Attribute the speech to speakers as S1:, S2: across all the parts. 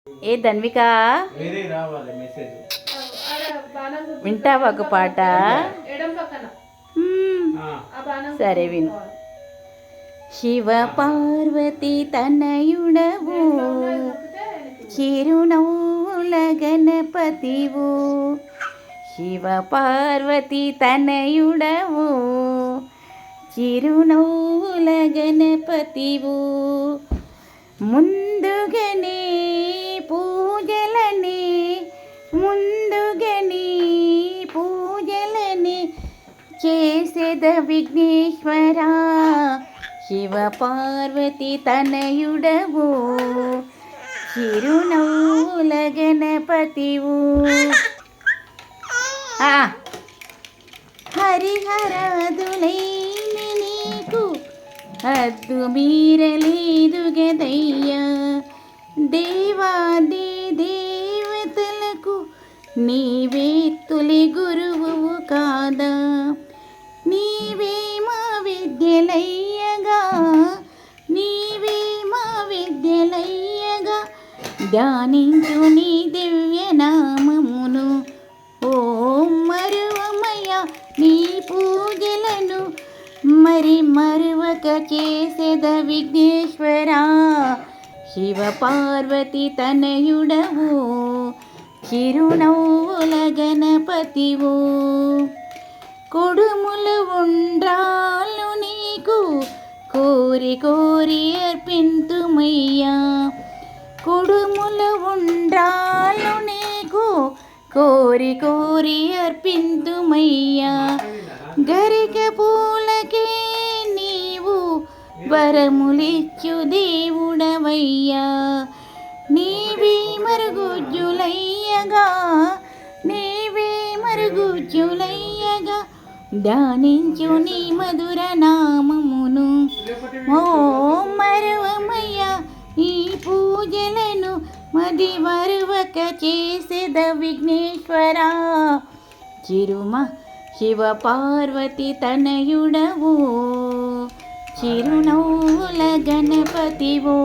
S1: ఏ ధన్విక వింటావా ఒక పాట? సరే విను. శివ పార్వతి తనయుడవు, చిరునవ్వుల గణపతివు. శివ పార్వతి తనయుడవు, చిరునవ్వుల గణపతివు. ముందుగనే పూజలని, ముందుగని పూజలని చేసేద విఘ్నేశ్వరా. శివ పార్వతి తనయుడవు, చిరునవ్వుల గణపతివు. హరిహరాదులైన నీకు హద్దు మీరలేదు గదయ్యా. దేవాది దేవతలకు నీవే తొలి గురువు కాదా. నీవే మా విద్యలయ్యగా, నీవే మా విద్యలయ్యగా. ధ్యానించు నీ దివ్య నామమును. ఓం మరువమయ్య నీ పూజలను, మరి మరువక చేసేద విఘ్నేశ్వరా. శివ పార్వతి తనయుడవు, చిరునవ్వుల గణపతివు. కొడుములు ఉండ్రాళ్ళు నీకు కోరి కోరి అర్పింతుమయ్యా. కొడుములు ఉండ్రాళ్ళు నీకు కోరి కోరి అర్పింతుమయ్యా. గరిక పూలకే నీవు వరములిచ్చు దేవుడవయ్యా. నీవే మరుగుజ్జులయ్యగా, నీవే మరుగుజ్జులయ్యగా. ధ్యానించు నీ మధుర నామమును. ఓ మరువమయ్య ఈ పూజలను, మది మరువక చేసేద విఘ్నేశ్వరా. శివ పార్వతి తనయుడవు, చిరునవ్వుల గణపతివు.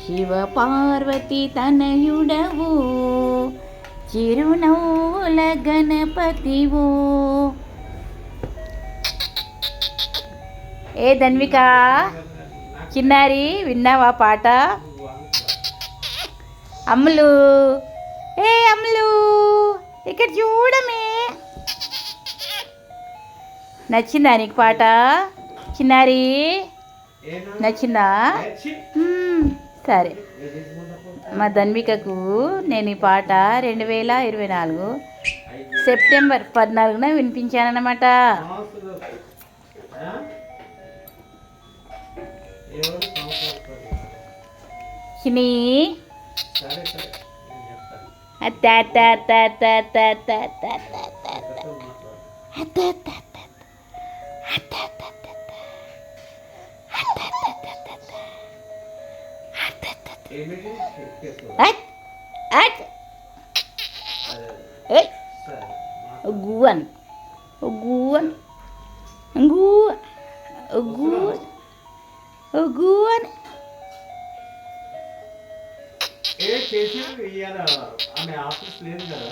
S1: శివ పార్వతి తనయుడవు, చిరునవ్వుల గణపతివు. ఏ ధన్విక, చిన్నారి విన్నావా పాట? అమ్ములు, ఏ అమ్ములు ఇక్కడ చూడమే. నచ్చిందా నీకు పాట చిన్నారి? నచ్చిందా? సరే, మా ధన్వికకు నేను ఈ పాట 2024 సెప్టెంబర్ 14న వినిపించానన్నమాట. చిన్ని గువన్ గువన్ గువన్ గువన్
S2: ఏ చేసి ఇయ్యాల ఆమె ఆఫీస్ లేదు కదా.